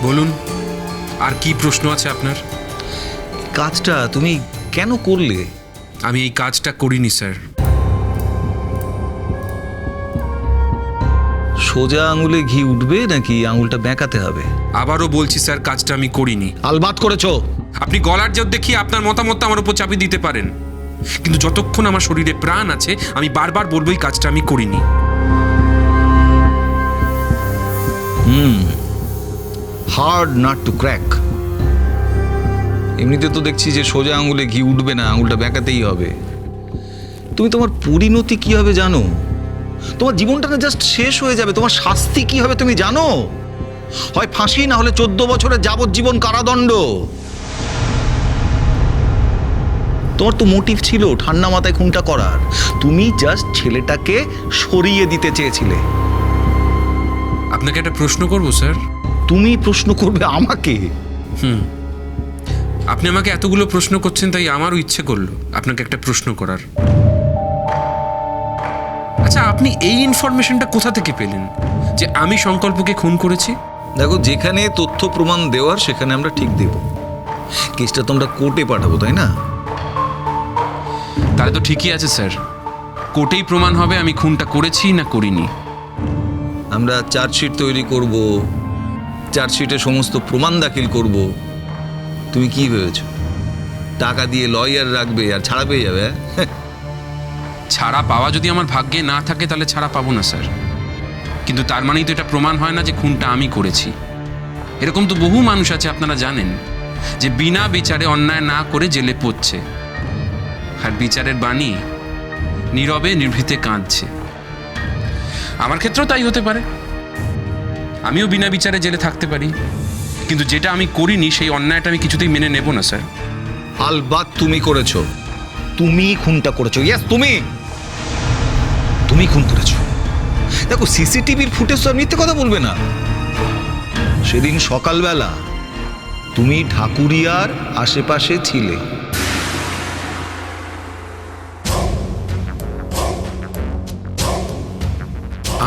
বলুন, আর কি প্রশ্ন আছে আপনার? কাজটা তুমি কেন করলে? আমি এই কাজটা করিনি স্যার। সোজা আঙুলে ঘি উঠবে নাকি আঙুলটা বেঁকাতে হবে? আবারও বলছি স্যার, কাজটা আমি করিনি। আলবাত করেছো। আপনি গলার জোর দেখিয়ে আপনার মতামত আমার উপর চাপিয়ে দিতে পারেন, কিন্তু যতক্ষণ আমার শরীরে প্রাণ আছে আমি বারবার বলবো এই কাজটা আমি করিনি। Hard nut two crack. এমনিতে তো দেখছি যে সোজা আঙুলে ঘি উঠবে না, আঙুলটা বেঁকাতেই হবে। তুমি তোমার পরিণতি কি হবে জানো? তোমার জীবনটা না জাস্ট শেষ হয়ে যাবে। তোমার শাস্তি কি হবে তুমি জানো? হয় ফাঁসি, না হলে 14 বছরের যাবজ্জীবন কারাদণ্ড। তোমার তো মোটিভ ছিল ঠান্ডা মাথায় খুনটা করার। তুমি জাস্ট ছেলেটাকে সরিয়ে দিতে চেয়েছিলে। আপনাকে একটা প্রশ্ন করবো স্যার? তুমি প্রশ্ন করবে আমাকে? আপনি আমাকে এতগুলো প্রশ্ন করছেন, তাই আমারও ইচ্ছে করলো আপনাকে একটা প্রশ্ন করার। আচ্ছা, আপনি এই ইনফরমেশনটা কোথা থেকে পেলেন যে আমি সংকল্পকে খুন করেছি? দেখো, যেখানে তথ্য প্রমাণ দেওয়ার সেখানে আমরা ঠিক দেব। কেসটা তোমরা কোর্টে পাঠাবো, তাই না? তাহলে তো ঠিকই আছে স্যার, কোর্টেই প্রমাণ হবে আমি খুনটা করেছি না করিনি। আমরা চার্জশিট তৈরি করব, চার্জশিটে সমস্ত প্রমাণ দাখিল করব। তুমি কি ভেবেছ টাকা দিয়ে লয়ার রাখবে আর ছাড়া পেয়ে যাবে? ছাড়া পাওয়া যদি আমার ভাগ্যে না থাকে তাহলে ছাড়া পাবো না স্যার, কিন্তু তার মানেই তো এটা প্রমাণ হয় না যে খুনটা আমি করেছি। এরকম তো বহু মানুষ আছে, আপনারা জানেন, যে বিনা বিচারে অন্যায় না করে জেলে পড়ছে, আর বিচারের বাণী নীরবে নিভৃতে কাঁদছে। আমার ক্ষেত্রেও তাই হতে পারে, আমিও বিনা বিচারে জেলে থাকতে পারি, কিন্তু যেটা আমি করিনি সেই অন্যায়টা আমি কিছুতেই মেনে নেব না স্যার। আলবাত তুমি করেছো, তুমি খুনটা করেছো। ইয়েস, তুমি খুন করেছো। দেখো, সিসিটিভির ফুটেজ তো মিথ্যে কথা বলবে না। সেদিন সকালবেলা তুমি ঢাকুরিয়ার আশেপাশে ছিলে।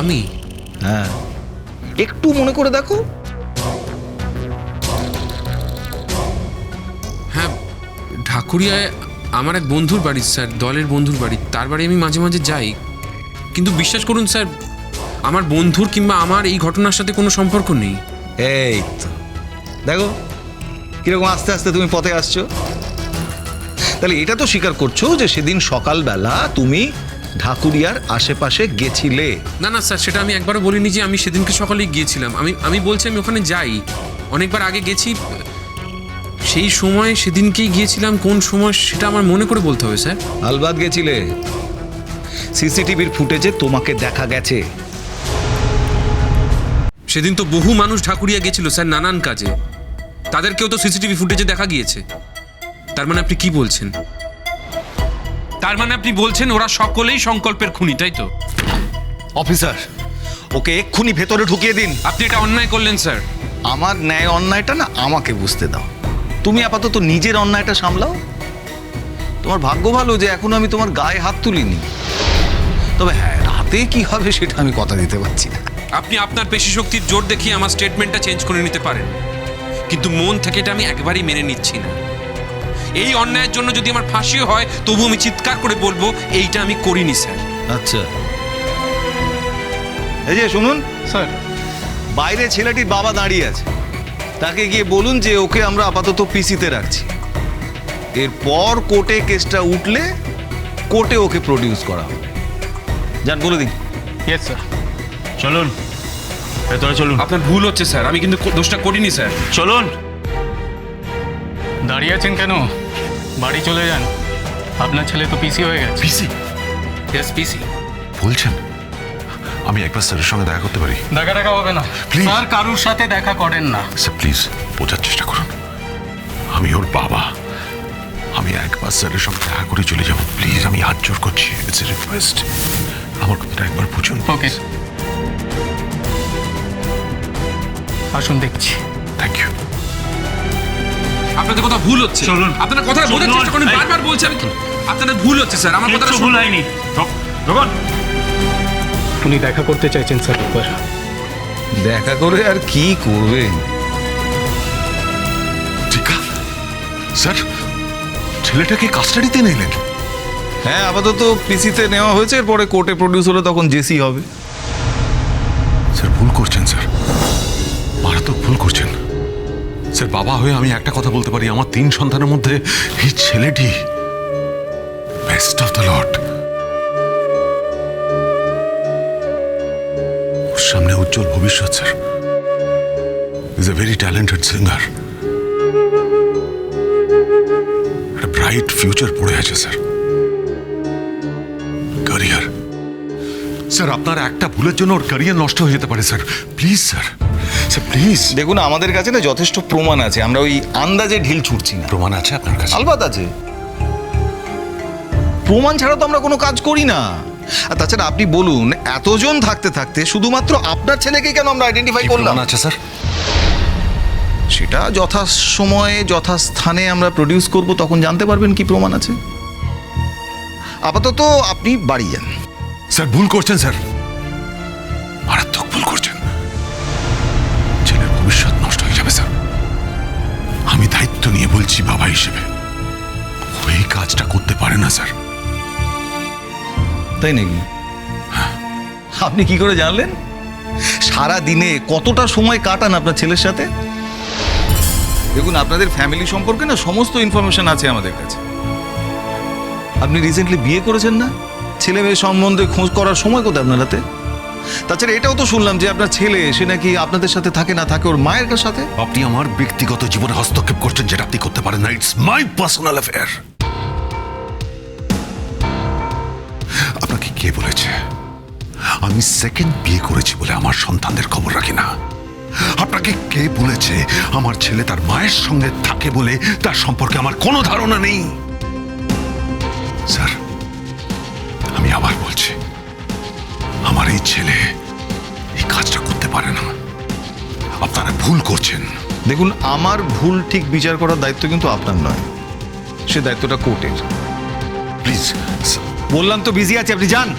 আমি? হ্যাঁ, একটু মনে করে দেখো। হ্যাঁ, ঢাকুরিয়ায় আমার এক বন্ধুর বাড়ি স্যার, দলের বন্ধুর বাড়ি। তার বাড়ি আমি মাঝে মাঝে যাই, কিন্তু বিশ্বাস করুন স্যার, আমার বন্ধুর কিংবা আমার এই ঘটনার সাথে কোনো সম্পর্ক নেই। এই তো দেখো কিরকম আস্তে আস্তে তুমি পথে আসছো। তাহলে এটা তো স্বীকার করছো যে সেদিন সকালবেলা তুমি ঢাকুরিয়ার আশেপাশে গেছিলে। না না স্যার, সেটা আমি একবারও বলিনি যে আমি সেদিনকে সকালেই গিয়েছিলাম। আমি বলছি আমি ওখানে যাই, অনেকবার আগে গেছি। সেই সময় সেদিনকেই গিয়েছিলাম, কোন সময় সেটা আমার মনে করে বলতে হবে স্যার। আলবাদ গেছিলে, সিসিটিভির ফুটেজে তোমাকে দেখা গেছে। সেদিন তো বহু মানুষ ঢাকুরিয়া গেছিল স্যার, নানান কাজে, তাদেরকেও তো সিসিটিভি ফুটেজে দেখা গিয়েছে। তার মানে আপনি কি বলছেন? তার মানে আপনি বলছেন ওরা সকলেই সংকল্পের খুনি, তাই তো? অফিসার, ওকে এক্ষুনি ভেতরে ঢুকিয়ে দিন। আপনি এটা অন্যায় করলেন স্যার। আমার ন্যায় অন্যায়টা না আমাকে বুঝতে দাও। তুমি আপাতত নিজের অন্যায়টা সামলাও। তোমার ভাগ্য ভালো যে এখনো আমি তোমার গায়ে হাত তুলিনি। তবে হ্যাঁ, রাতে কি হবে সেটা আমি কথা দিতে পারছি না। আপনি আপনার পেশি শক্তির জোর দেখিয়ে আমার স্টেটমেন্টটা চেঞ্জ করে নিতে পারেন, কিন্তু মন থেকে এটা আমি একবারই মেনে নিচ্ছি না। এই অন্যায়ের জন্য যদি আমার ফাঁসিও হয় তবু আমি চিৎকার করে বলবো এইটা আমি করিনি স্যার। আচ্ছা, এই যে শুনুন স্যার, বাইরে ছেলেটির বাবা দাঁড়িয়ে আছে, তাকে গিয়ে বলুন যে ওকে আমরা আপাতত পিসিতে রাখছি। এরপর কোর্টে কেসটা উঠলে কোর্টে ওকে প্রডিউস করা হবে। যান, বলে দিন। Yes sir. চলুন ভেতরে চলুন। আপনার ভুল হচ্ছে স্যার, আমি কিন্তু দোষটা করিনি স্যার। চলুন। দাঁড়িয়ে আছেন কেন? বাড়ি চলে যান, আপনার ছেলে তো পিসি হয়ে গেছে। পিসি ইয়েস, পিসি। বলছেন? আমি একবার স্যারের সঙ্গে দেখা করতে পারি? দেখা হবে না Please. স্যার, কারুর সাথে দেখা করেন না। স্যার প্লিজ বোঝার চেষ্টা করুন, আমি ওর বাবা। আমি একবার স্যারের সঙ্গে দেখা করে চলে যাবো, প্লিজ। আমি হাত জোর করছি, ইটস এ রিকোয়েস্ট। আমার কথাটা একবার বুঝুন। ওকে, আসুন দেখছি। Thank you. আপনাদের কথা ভুল হচ্ছে। চলুন। আপনারা কথা বোঝার চেষ্টা করুন, বারবার বলছি আমি। আপনাদের ভুল হচ্ছে স্যার, আমার কথাটা ভুল শুনুন। হয়নি। উনি দেখা করতে চাইছেন স্যার একবার। দেখা করে আর কি করবেন? স্যার ছেলেটাকে কাস্টাডিতে নিলেন? হ্যাঁ, আপাতত পিসিতে নেওয়া হয়েছে, এরপরে কোর্টে প্রডিউস হলে তখন জেসি হবে। স্যার ভুল করছেন স্যার, মারাত্মক ভুল করছেন স্যার। বাবা হয়ে আমি একটা কথা বলতে পারি, আমার 3 সন্তানের মধ্যে এই ছেলেটি বেস্ট অফ দ্য লট। ওর সামনে উজ্জ্বল ভবিষ্যৎ sir. Is a very talented singer, একটা ব্রাইট ফিউচার পড়ে আছে স্যার। ক্যারিয়ার স্যার, আপনার একটা ভুলের জন্য ওর ক্যারিয়ার নষ্ট হয়ে যেতে পারে sir. Please sir, sir please. দেখুন, আমাদের কাছে না যথেষ্ট প্রমাণ আছে, আমরা ওই আন্দাজে ঢিল ছুটছি না। প্রমাণ আছে আপনার কাছে? আলবাত আছে, প্রমাণ ছাড়া তো আমরা কোনো কাজ করি না। আর তাছাড়া আপনি বলুন, এতজন থাকতে থাকতে শুধুমাত্র আপনার ছেলেকে কেন আমরা আইডেন্টিফাই কি করলাম? প্রমাণ আছে স্যার? সেটা যথাসময়ে যথাস্থানে আমরা প্রডিউস করব, তখন জানতে পারবেন কি প্রমাণ আছে। আপাতত আপনি বাড়ি যান। স্যার ভুল করছেন স্যার, মারাত্মক ভুল করছেন। ছেলের ভবিষ্যৎ নষ্ট হয়ে যাবে স্যার। আমি দায়িত্ব নিয়ে বলছি বাবা হিসেবে, ও এই কাজটা করতে পারে না স্যার। তাই নাকি? আপনি কি করে জানলেন? সারা দিনে কতটা সময় কাটান আপনার ছেলের সাথে? দেখুন, আপনাদের ফ্যামিলি সম্পর্কে না সমস্ত ইনফরমেশন আছে আমাদের কাছে। আপনি রিসেন্টলি বিয়ে করেছেন না? ছেলে মেয়ে সম্বন্ধে খোঁজ করার সময় কোথায় আপনার হাতে? তাছাড়া এটাও তো শুনলাম যে আপনার ছেলে, সে নাকি আপনাদের সাথে থাকে না, থাকে ওর মায়ের সাথে। আপনি আমার ব্যক্তিগত জীবনে হস্তক্ষেপ করছেন, যেটা আপনি করতে পারেন না। It's my personal affair. আপনাকে কে বলেছে আমি সেকেন্ড বিয়ে করেছি বলে আমার সন্তানদের খবর রাখি না? আপনাকে কে বলেছে আমার ছেলে তার মায়ের সঙ্গে থাকে বলে তার সম্পর্কে আমার কোনো ধারণা নেই? স্যার, আমি আবার বলছি, আমার এই ছেলে এই কাজটা করতে পারে না। আপনারা ভুল করছেন। দেখুন, আমার ভুল ঠিক বিচার করার দায়িত্ব কিন্তু আপনার নয়, সে দায়িত্বটা কোর্টের। প্লিজ বললাম তো বিজি আছে, আপনি যান।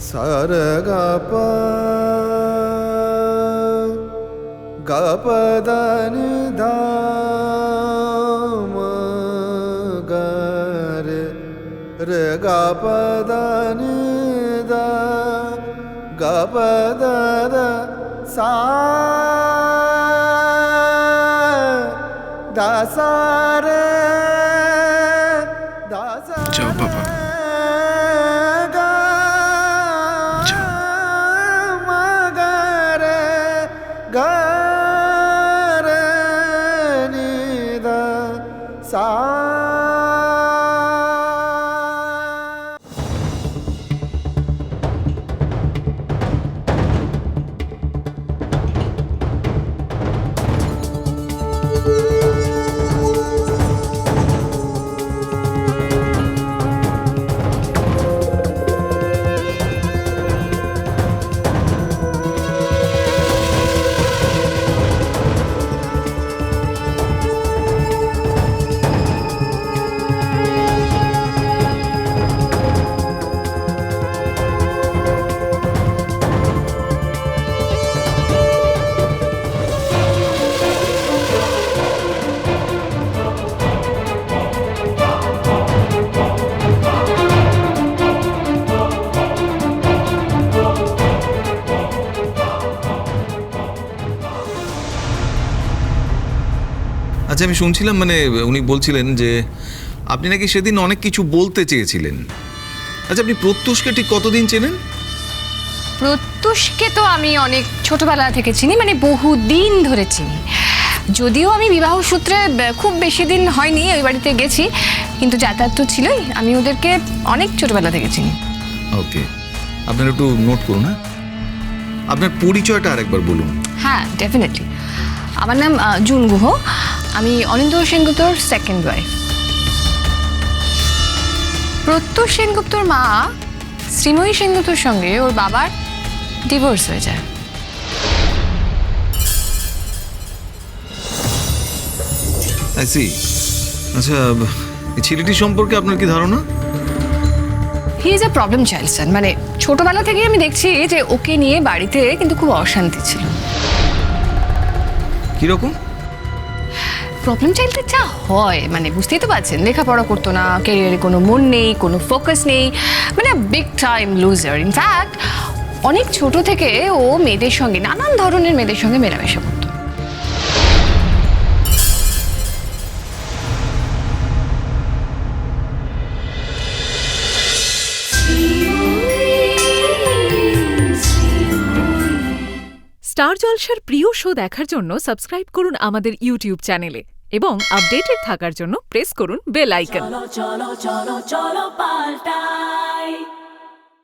সারগাপ গপদন ধাম গর রে গপদন দা গপদ সা দাসার দাসা। যাও বাবা। আচ্ছা, আমি শুনছিলাম, মানে উনি বলছিলেন যে আপনি নাকি সেদিন অনেক কিছু বলতে চেয়েছিলেন। আচ্ছা, আপনি প্রত্যুষকে ঠিক কতদিন চেনেন? প্রত্যুষকে তো আমি অনেক ছোটবেলা থেকে চিনি, মানে বহুদিন ধরে চিনি। যদিও আমি বিবাহ সূত্রে খুব বেশি দিন হয়নি ওই বাড়িতে গেছি, কিন্তু যাতায়াত তো ছিলই। আমি ওদেরকে অনেক ছোটবেলা থেকে চিনি। ওকে, আপনারা একটু নোট করুন। হ্যাঁ, আপনার পরিচয়টা আরেকবার বলুন। হ্যাঁ, ডেফিনেটলি। আমার নাম জুন গুহ, আমি অনিন্দ সেনগুপ্তর সেকেন্ড ওয়াইফ। প্রত্যুষ সেনগুপ্তর মা শ্রীময়ী সেনগুপ্তর সঙ্গে ওর বাবার ডিভোর্স হয়ে যায়। I see. আচ্ছা, এই ছেলেটির সম্পর্কে আপনার কি ধারণা? He is a problem child sir. মানে ছোটবেলা থেকেই আমি দেখছি যে ওকে নিয়ে বাড়িতে কিন্তু খুব অশান্তি ছিল। কিরকম? প্রবলেম চাইল্ডের যা হয় মানে বুঝতেই তো পারছেন, লেখাপড়া করতো না, ক্যারিয়ারে কোনো মন নেই, কোনো ফোকাস নেই, মানে বিগ টাইম লুজার। ইনফ্যাক্ট অনেক ছোট থেকে ও মেয়েদের সঙ্গে, নানান ধরনের মেয়েদের সঙ্গে মেলামেশা করতো। স্টার জলসার প্রিয় শো দেখার জন্য সাবস্ক্রাইব করুন আমাদের ইউটিউব চ্যানেলে এবং আপডেটেড থাকার জন্য প্রেস করুন bell icon. cholo, cholo, cholo, cholo, paltai.